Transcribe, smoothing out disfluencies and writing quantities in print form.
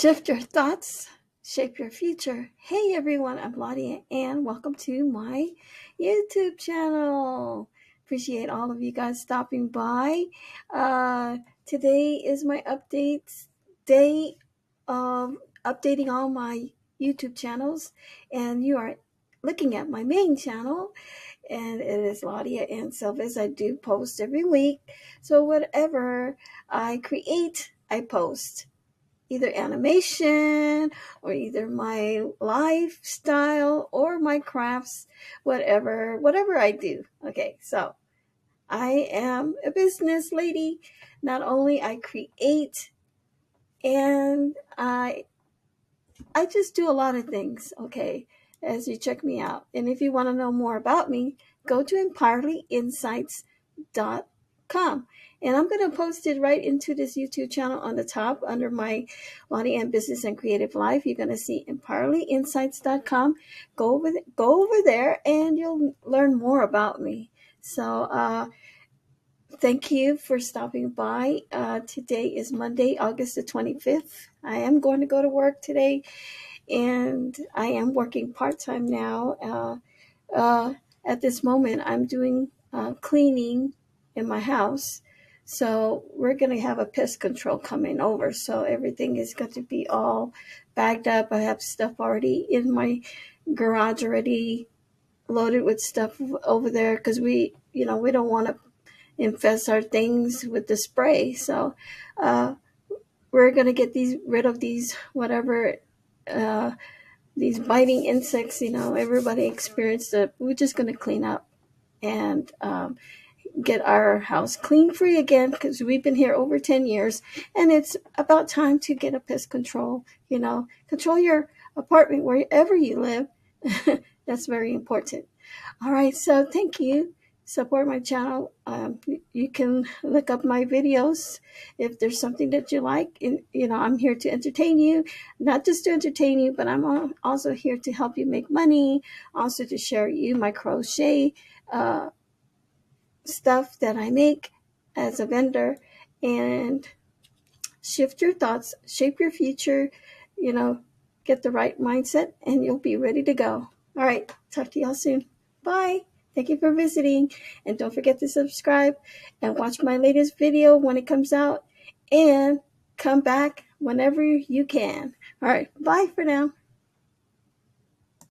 Shift your thoughts, shape your future. Hey everyone, I'm Laudia and welcome to my YouTube channel. Appreciate all of you guys stopping by. Today is my updates day of updating all my YouTube channels, and you are looking at my main channel, and it is Laudiaann. As I do post every week, so whatever I create, I post either animation or either my lifestyle or my crafts, whatever I do. Okay, so I am a business lady. Not only I create, and I just do a lot of things, okay, as you check me out. And if you want to know more about me, go to empowerlyinsights.com. And I'm going to post it right into this YouTube channel on the top under my Laudiaann Business and Creative Life. You're going to see empowerlyinsights.com. Go over there and you'll learn more about me. So, thank you for stopping by. Today is Monday, August the 25th. I am going to go to work today, and I am working part-time now. At this moment, I'm doing cleaning in my house. So we're going to have a pest control coming over. So everything is going to be all bagged up. I have stuff already in my garage already loaded with stuff over there because we don't want to infest our things with the spray. So we're going to get rid of these whatever these biting insects. Everybody experienced it. We're just going to clean up and get our house clean free again, because we've been here over 10 years and it's about time to get a pest control. Control your apartment wherever you live. That's very important. All right, so thank you. Support my channel. You can look up my videos if there's something that you like. And, I'm here to entertain you, not just to entertain you, but I'm also here to help you make money, also to share you my crochet stuff that I make as a vendor, and shift your thoughts, shape your future, get the right mindset, and you'll be ready to go. All right, talk to y'all soon. Bye. Thank you for visiting, and don't forget to subscribe and watch my latest video when it comes out, and come back whenever you can. All right, bye for now.